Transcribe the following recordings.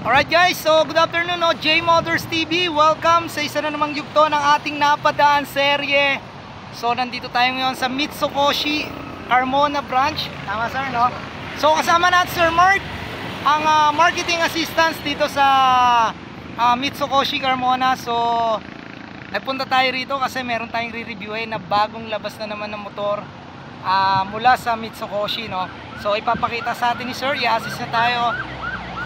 Alright guys, so good afternoon, no? J Motors TV, welcome sa isa na namang yugto ng ating napadaan serye. So nandito tayo ngayon sa Mitsukoshi Carmona branch. Tama sir, no? So kasama natin Sir Mark, ang marketing assistants dito sa Mitsukoshi Carmona. So nagpunta tayo rito kasi meron tayong re-reviewin na bagong labas na naman ng motor mula sa Mitsukoshi, no? So ipapakita sa atin ni Sir, i-assist na tayo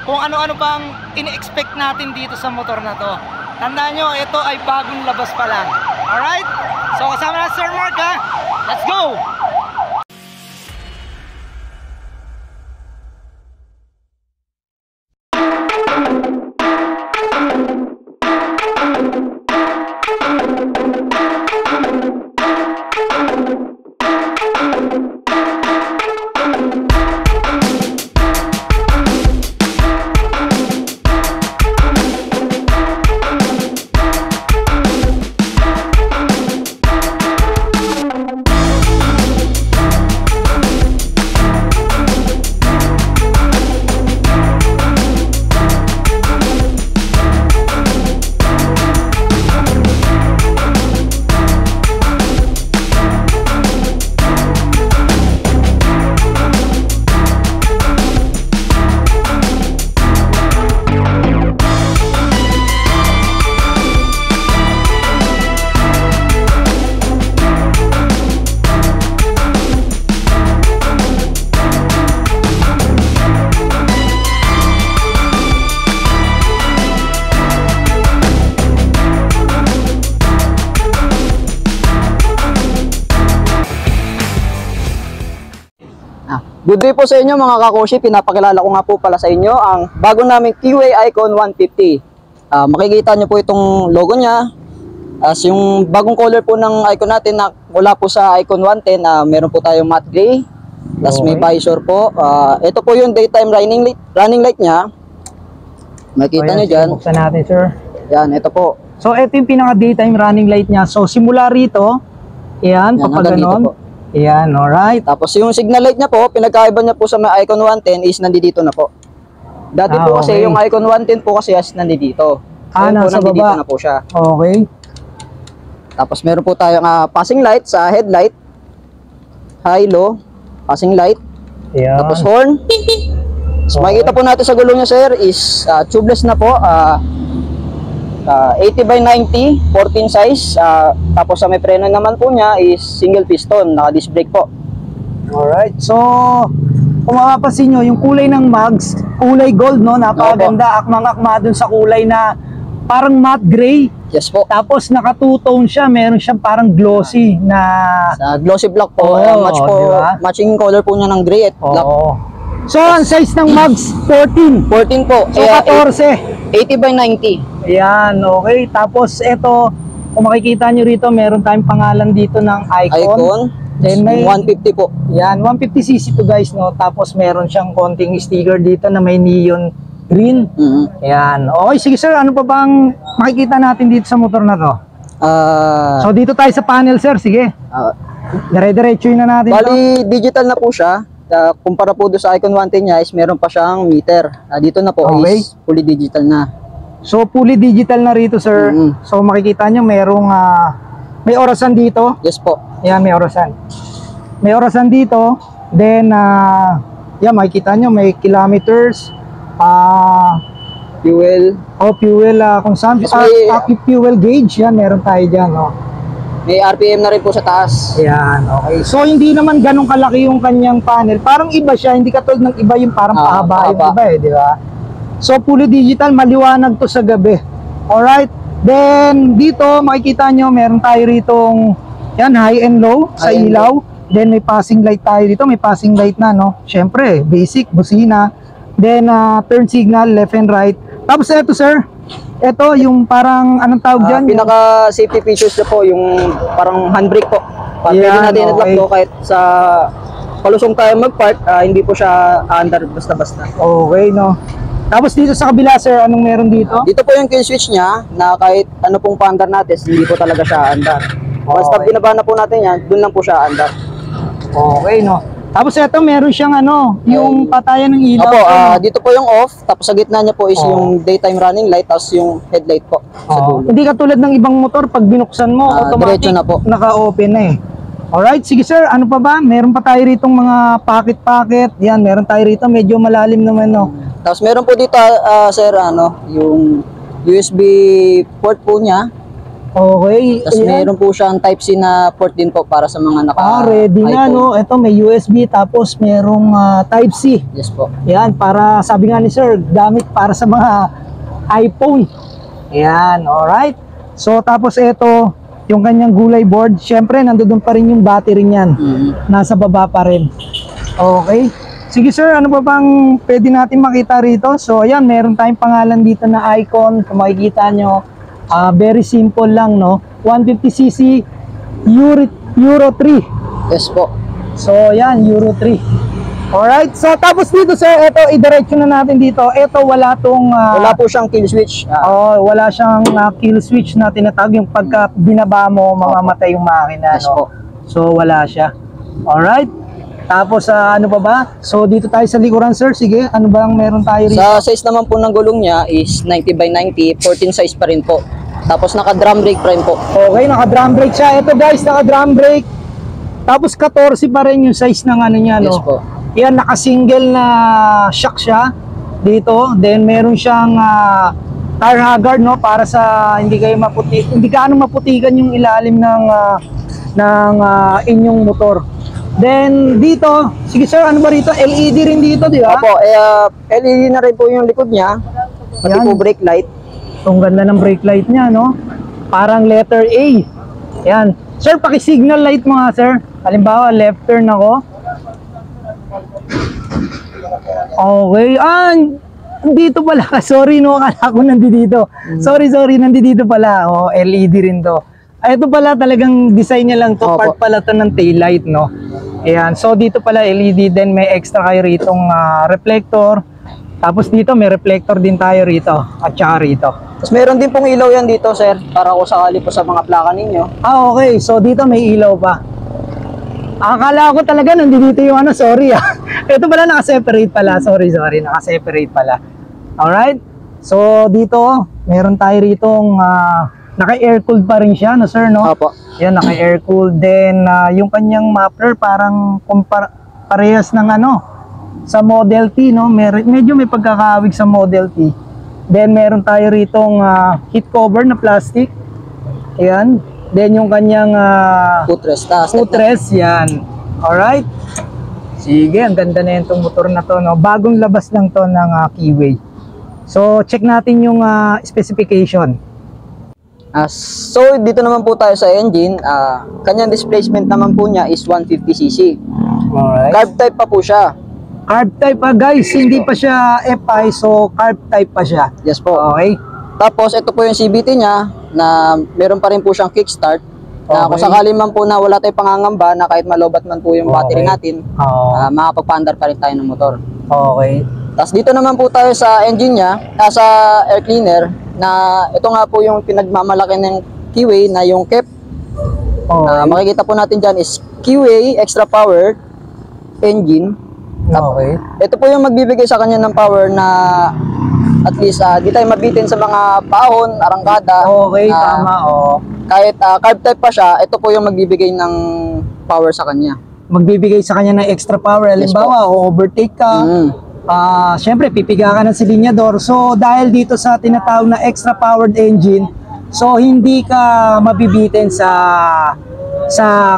kung ano-ano bang in-expect natin dito sa motor na to. Tandaan nyo, ito ay bagong labas pa lang. Alright? So kasama na Sir Mark, ha? Let's go! Good day po sa inyo mga kakoshi, pinapakilala ko nga po pala sa inyo ang bago naming QA Icon 150. Makikita nyo po itong logo nya. As yung bagong color po ng icon natin na mula po sa Icon 110, meron po tayong matte gray. Tapos may visor po. Ito po yung daytime running light nya. Makikita nyo dyan. Buksan natin sir. Yan, ito po. So ito yung pinaka daytime running light nya. So simula rito, yan kapag ganon. Yan, alright. Tapos yung signal light niya po, pinagkaiba niya po sa may Icon 110 is nandito na po. Dati po kasi yung Icon 110 po kasi as nandito. Nasa nandito baba na po siya. Okay. Tapos meron po tayong passing light sa headlight. High, low, passing light. Yan. Tapos horn. So makikita po natin sa gulong niya sir is tubeless na po. 80 by 90, 14 size. Tapos sa may preno naman po niya is single piston, naka-disc brake po. Alright, so kung mapapansin nyo, yung kulay ng mags, kulay gold, no? Napakaganda, akmang-akma dun sa kulay na parang matte gray. Yes po. Tapos naka two-tone siya, meron siyang parang glossy na sa glossy black po. Match po, diba? Matching color po niya ng gray at black. So ang size ng mags 14 po. So 14 80 by 90. Ayan, okay. Tapos ito, kung makikita nyo rito, meron tayong pangalan dito ng Icon. Then may 150 po. Yan, 150cc to guys, no. Tapos meron siyang konting sticker dito na may neon green. Ayan. Okay, sige sir, ano pa bang makikita natin dito sa motor na to? So dito tayo sa panel sir, sige. Dire-diretsuin na natin. Bali, digital na po siya. Kumpara po doon sa Icon 110 niya is meron pa siyang meter. Dito na po is fully digital na. So fully digital na rito sir. So makikita nyo merong may orasan dito. Yes po. Yan, may orasan. May orasan dito. Then yan, makikita nyo may kilometers, fuel. Fuel consumption, fuel gauge. Yan, meron tayo dyan, no? May RPM na rin po sa taas. Yan, okay. So hindi naman ganun kalaki yung kanyang panel. Parang iba siya, hindi katulad ng iba yung parang pahaba yung iba di ba? So fully digital, maliwanag to sa gabi. Alright. Then dito makikita nyo, meron tayo ritong yan, high and low sa ilaw. Then may passing light tayo dito, may passing light na, no. Syempre, basic busina. Then turn signal left and right. Tapos ito sir, ito yung parang anong tawag dyan? Pinaka safety features na po, yung parang handbrake po. Pwede natin i-lock to kahit sa palusong tayo mag-park, hindi po siya under basta-basta. Okay, no. Tapos dito sa kabila sir, anong meron dito? Dito po yung kill switch niya na kahit ano pong pa-under natin, hindi po talaga siya under. Basta binaba na po natin yan, dun lang po siya under. Okay, no. Tapos ito meron siyang ano, yung patayan ng ilaw. Opo, ano? dito po yung off, tapos sa gitna niya po is Oo. yung daytime running light, tapos yung headlight po sa dulo. Hindi katulad ng ibang motor, pag binuksan mo, automatic diretso na po. naka-open na eh. Alright, sige sir, ano pa ba? Meron pa tayo ritong mga pocket. Yan, meron tayo rito, medyo malalim naman no. Tapos meron po dito, sir, ano, yung USB port po niya. Okay. Tapos ayan. meron po siyang Type-C na port din po para sa mga Ready na iPhone. no. Ito may USB tapos merong Type-C. Yes po. Yan, para sabi nga ni sir, gamit para sa mga iPhone. Yan, alright. So tapos ito, yung kanyang gulay board, syempre nandoon pa rin yung battery niyan. Nasa baba pa rin. Okay. Sige sir, ano pa bang pwede natin makita rito? So ayan, meron tayong pangalan dito na icon. Kung makikita nyo, very simple lang no. 150cc Euro 3. Yes po. So ayan, Euro 3. Alright, so tapos dito sir, ito idiretso na natin dito. Ito wala tong Wala po siyang kill switch. wala siyang kill switch na tinatawag, yung pagka binaba mo mamamatay yung makina. Yes no? po. So wala siya. Alright. Tapos ano pa ba? So dito tayo sa likuran sir. Sige, ano bang meron tayo rito? Sa size naman po ng gulong niya is 90 by 90, 14 size pa rin po. Tapos naka drum brake frame po. Okay, naka drum brake siya. Ito guys, naka drum brake. Tapos 14 pa rin yung size ng ano niya, no? Yes po. Yan, naka-single na shock siya dito. Then meron siyang tire haggard, no, para sa hindi gaano maputikan yung ilalim ng inyong motor. Then dito, sige sir, ano ba rito? LED rin dito, di ba? Opo, LED na rin po yung likod niya. Pati Yan. po brake light. Ang ganda ng brake light niya, no? Parang letter A. Yan. Sir, paki-signal light mo nga, sir. Halimbawa, left turn ako. Okay. Dito pala. Sorry, no? Akala ko nandito. Sorry. Nandito pala. LED rin to. Ito pala talagang design niya lang to. Opo. Part pala to ng tail light, no? Ayan. So, dito pala LED. Then, may extra kayo ritong reflector. Tapos dito, may reflector din tayo rito. At saka rito. Tapos meron din pong ilaw yan dito, sir, para kung sakali po sa mga plaka ninyo. Okay. So, dito may ilaw pa. Akala ko talaga nandito yung ano, sorry Ito pala naka-separate pala. Sorry. Naka-separate pala. Alright. So, dito, meron tayo ritong naka-air-cooled pa rin siya, no sir, no? Opo. Yan, naka-air-cooled. Then, yung kanyang muffler parang parehas ng ano, sa Model T, no? Medyo may pagkakawig sa Model T. Then, meron tayo ritong heat cover na plastic. Ayan. Then, yung kanyang footrest, yan. Alright. Sige, ang ganda na itong motor na to, no? Bagong labas lang to ng Keyway. So, check natin yung specification. So, dito naman po tayo sa engine. Kanyang displacement naman po niya is 150cc. Alright. Carb type pa po siya. Carb type guys, hindi pa siya FI, so carb type pa siya. Yes po. Okay. Tapos, ito po yung CVT niya na meron pa rin po siyang kickstart. Na kung sakali man po na wala tayong pangangamba na kahit malobat man po yung battery natin, makapagpaandar pa rin tayo ng motor. Okay. Tapos dito naman po tayo sa engine niya, sa air cleaner, na ito nga po yung pinagmamalaki ng Keyway na yung KEP. Makikita po natin dyan is Keyway Extra Power Engine. Okay. Ito po yung magbibigay sa kanya ng power na at least di tayo mabitin sa mga pahon, arangkada. Okay, tama. Kahit carb type pa siya, ito po yung magbibigay ng power sa kanya. Magbibigay sa kanya ng extra power. Halimbawa, overtake ka. Siyempre, pipiga ka ng silinyador. So, dahil dito sa tinatawag na extra powered engine, so hindi ka mabibitin sa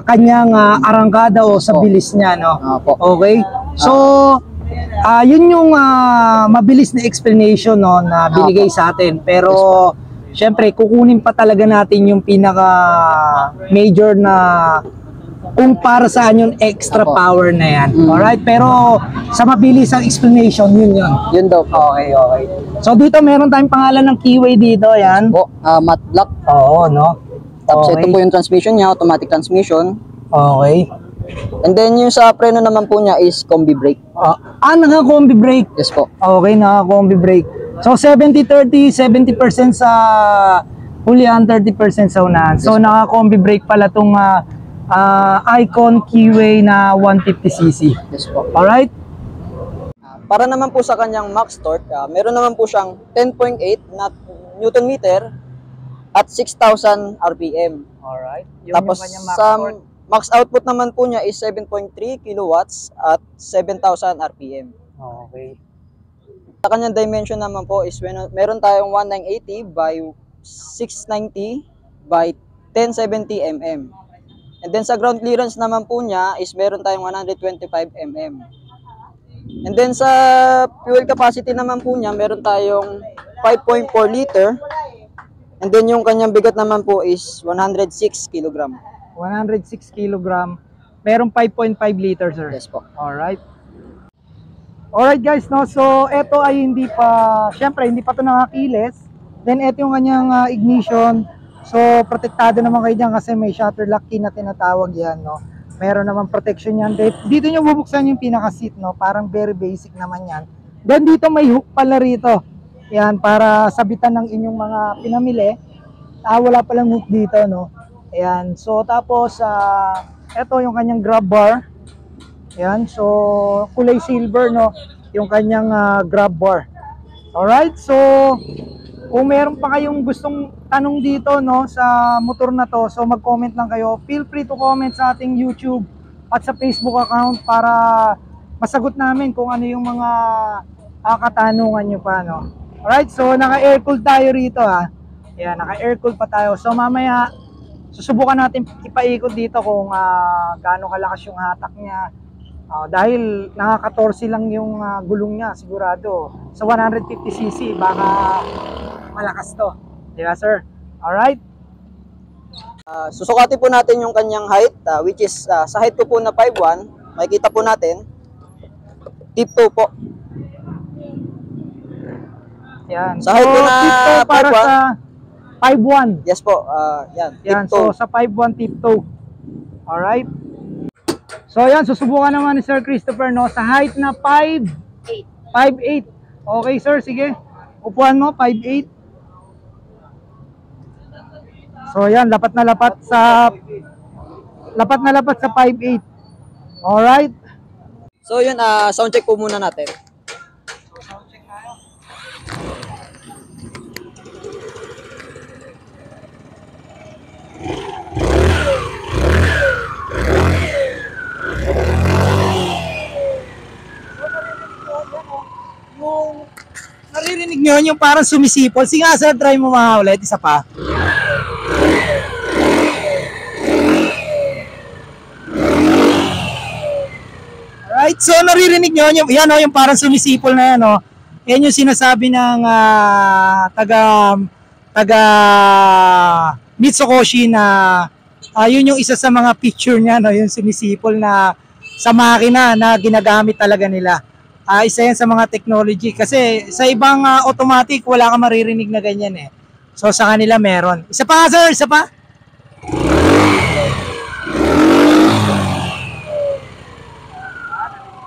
kanyang arangkada o sa bilis niya, no? Okay? So, yun yung mabilis na explanation, no, na binigay sa atin. Pero, syempre, kukunin pa talaga natin yung pinaka major na kung para saan yung extra power na yan. Alright? Pero, sa mabilis ang explanation, yun. Yun daw. Okay. So, dito meron tayong pangalan ng Keyway dito, yan. Matte black. Oo, no? Tapos ito po yung transmission niya, automatic transmission. Okay. And then yung sa preno naman po niya is combi brake. Naka-combi brake. Yes po. Okay, naka-combi brake. So 70-30, 70% sa hulihan, 30% sa unahan. So naka-combi brake pala tong Icon Keyway na 150cc. Yes po. Alright? Para naman po sa kanyang max torque, meron naman po siyang 10.8 na Newton meter at 6,000 RPM. Alright. Tapos sa max output naman po niya is 7.3 kilowatts at 7,000 RPM. Okay. Sa kanyang dimension naman po is meron tayong 1980 by 690 by 1070 mm. And then sa ground clearance naman po niya is meron tayong 125 mm. And then sa fuel capacity naman po niya, meron tayong 5.4 liter. And then yung kanyang bigat naman po is 106 kg. 106 kg. Merong 5.5 liters, sir. Yes po. Alright. Alright guys, no? So, ito ay hindi pa, syempre, hindi pa ito nakakilis. Then, ito yung kanyang ignition. So, protektado naman kayo dyan kasi may shutter lock key na tinatawag yan, no? Meron naman protection yan. Dito nyo bubuksan yung pinaka-seat, no? Parang very basic naman yan. Then, dito may hook pala rito. Yan, para sabitan ng inyong mga pinamili. Wala palang hook dito, no? Ayan. So, tapos, ito yung kanyang grab bar. Ayan. So, kulay silver, no? Yung kanyang grab bar. Alright. So, kung meron pa kayong gustong tanong dito, no, sa motor na to, so mag-comment lang kayo. Feel free to comment sa ating YouTube at sa Facebook account para masagot namin kung ano yung mga katanungan nyo pa, no. Alright, so naka-air-cool tayo rito, ha. Ayan, naka-air-cool pa tayo. So mamaya, susubukan natin ipaikot dito kung gaano kalakas yung hatak niya. Dahil nakaka-14 lang yung gulong niya, sigurado. Sa 150cc, baka malakas to. Di ba, sir? Alright? Susukatin po natin yung kanyang height, which is sa height ko po na 5'1", makikita po natin, tip toe po. Yan. Sa height ko na tip toe para 5'1". sa 5'1". Yes po, yan, Yan, tip toe. so sa 5'1 tip toe. Alright? So yan, susubukan naman ni Sir Christopher, no, sa height na 5'8". 5'8". Okay, sir, sige. Upuan mo, 5'8". So yan, lapat na lapat sa 5'8". Alright? So yun, sound check po muna natin. Yung naririnig nyo yung parang sumisipol. Sige nga, sir, try mo mga ulit. Isa pa. Alright, so naririnig nyo yung, yan, yung parang sumisipol na yan. Yan yung sinasabi ng taga Mitsukoshi na yun yung isa sa mga picture niya, no, yung sumisipol na sa makina na ginagamit talaga nila. Isa yan sa mga technology kasi sa ibang automatic wala ka maririnig na ganyan eh. So sa kanila meron. Isa pa, sir, isa pa.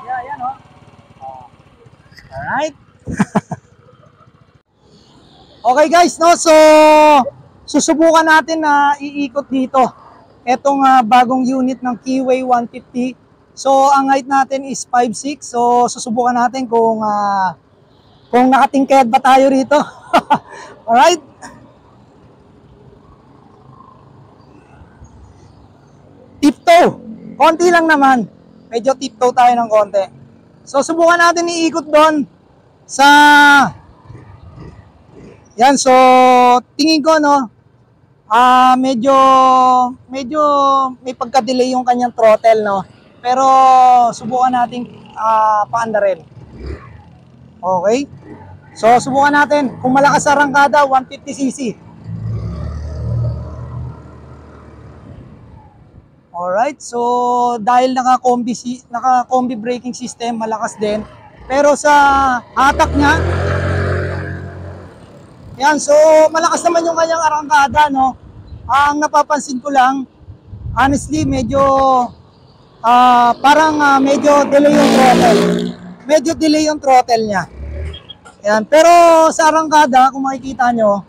Yan, alright. Okay guys, no, so susubukan natin na iikot dito etong bagong unit ng Keyway 150. So ang height natin is 5'6". So susubukan natin kung nakatingkad ba tayo rito. Alright. Tiptoe. Konti lang naman. Medyo tiptoe tayo ng konti. So subukan natin iikot doon sa yan. So tingin ko, no, medyo may pagka-delay yung kanyang throttle, no. Pero subukan natin paandarin. Okay? So subukan natin kung malakas sa arangkada, 150cc. Alright, so dahil naka-combi braking system, malakas din. Pero sa hatak niya, yan, so malakas naman yung kanyang arangkada, no. Ang napapansin ko lang, honestly, medyo medyo delay yung throttle. Medyo delay yung throttle niya. Yan, pero sa arangkada, kung makikita nyo,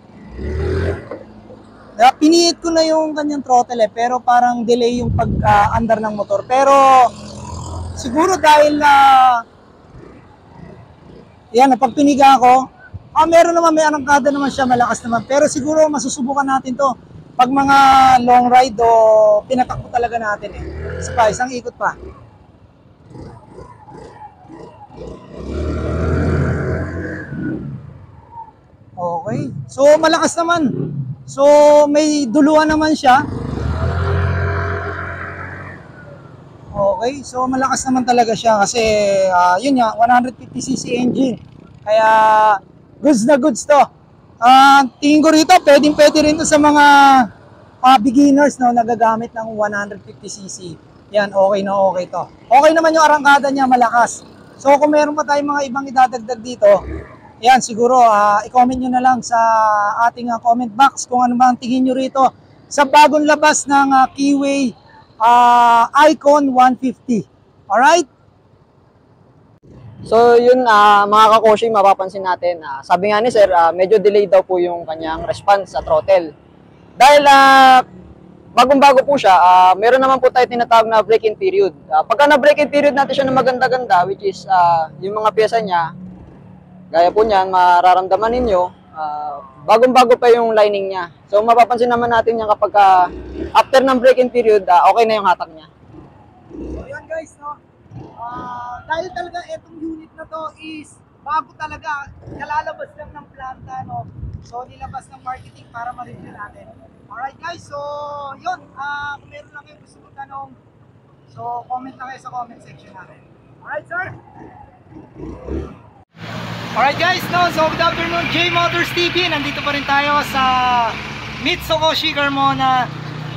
Pinihit ko na yung kanyang throttle pero parang delay yung pag-andar ng motor. Pero siguro dahil yan, napagpiniga ako, meron naman, may arangkada naman siya, malakas naman. Pero siguro masusubukan natin to pag mga long ride o pinatakbo talaga natin isang ikot pa. Okay. So malakas naman. So may duluan naman siya. Okay. So malakas naman talaga siya kasi yun nga 150cc engine. Kaya goods na goods to. Tingin ko rito pwede rin to sa mga beginners no nagagamit ng 150cc. Yan, okay na okay to. Okay naman yung arangkada niya, malakas. So kung meron pa tayong mga ibang idadagdag dito, yan, siguro i-comment nyo na lang sa ating comment box kung ano ba ang tingin nyo rito sa bagong labas ng Keyway Icon 150. Alright? So yun mga kakoshi, mapapansin natin, sabi nga ni sir, medyo delayed daw po yung kanyang response sa throttle. Dahil bagong-bago po siya, meron naman po tayo tinatawag na break-in period. Pagka na break-in period natin siya na maganda-ganda, which is yung mga pyesa niya, gaya po niyan, mararamdaman ninyo, bagong-bago pa yung lining niya. So mapapansin naman natin yan kapag after ng break-in period, okay na yung hatak niya. So yan guys, no? Dahil talaga itong unit na to is bago talaga, kalalabas lang ng planta, no? So nilabas ng marketing para ma-review natin. Alright guys, so yun, kung meron lang kayong gusto magtanong, so comment na kayo sa comment section natin. Alright sir? Alright guys, no, so good afternoon, J Motors TV. Nandito pa rin tayo sa Mitsukoshi Carmona.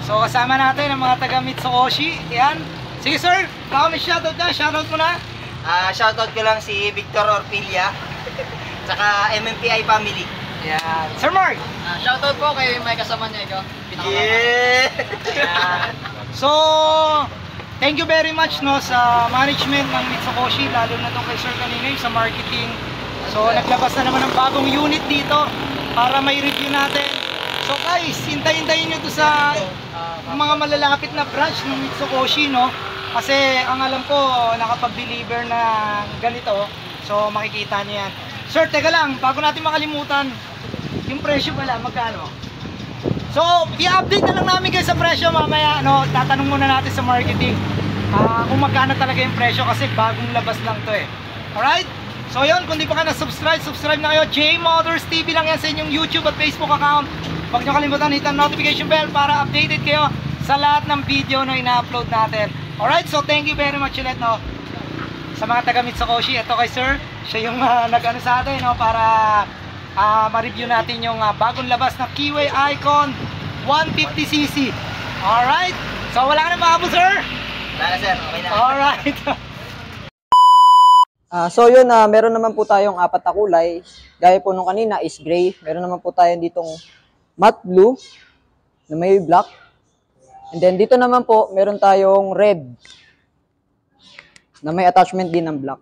So kasama natin ang mga taga Mitsukoshi. Yan. Sige sir, baka may shoutout na, shoutout mo na. Shoutout ko lang si Victor Orpilia saka MMPI family. Yan. Sir Mark. Shoutout po kay may kasama niya ikaw. Yan. So, thank you very much no sa management ng Mitsukoshi, lalo na tong kay Sir kanina yung sa marketing. So, naglabas na naman ng bagong unit dito para may review natin. So guys, hintayin nyo to sa mga malalapit na branch ng Mitsukoshi, no? Kasi ang alam ko, nakapag-deliver na ganito. So, makikita nyo yan. Sir, teka lang, bago natin makalimutan, yung presyo pala, magkano? So, i-update na lang namin guys sa presyo mamaya, no? Tatanong muna natin sa marketing kung magkano talaga yung presyo kasi bagong labas lang to Alright? So yun, kung di pa ka na-subscribe, subscribe na kayo. J Motors TV lang yan sa inyong YouTube at Facebook account. Huwag nyo kalimutan hit ang notification bell para updated kayo sa lahat ng video na ina-upload natin. Alright, so thank you very much ulit, no? Sa mga taga Mitsukoshi, ito kay Sir, siya yung nag-ano sa atin, no? Para ma-review natin yung bagong labas na Keyway Icon 150cc. Alright, so wala ka na mahabol, Sir? Wala na sir, okay na. Alright. So yun, meron naman po tayong apat na kulay. Gaya po nung kanina is gray. Meron naman po tayo ditong matte blue na may black. And then dito naman po, meron tayong red na may attachment din ng black.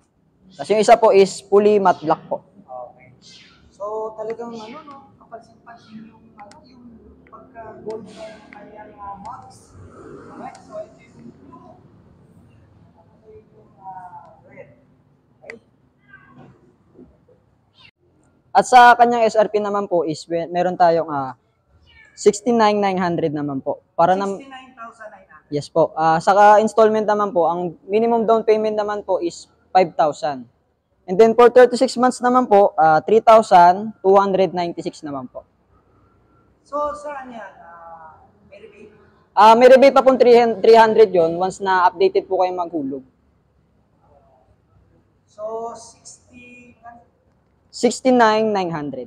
Tapos yung isa po is fully matte black po. Okay. So talagang ano no, kapansin-pansin yung pagka-gold ng kanyang max. Okay, so ito yung blue. Ito yung red. At sa kanyang SRP naman po is meron tayong 69,900 naman po. Para 69,900. Yes po. Saka installment naman po, ang minimum down payment naman po is 5,000. And then for 36 months naman po, 3,296 naman po. So saan yan? May rebate? May rebate pa pong 300 yon once na updated po kayo maghulog. So 69,900.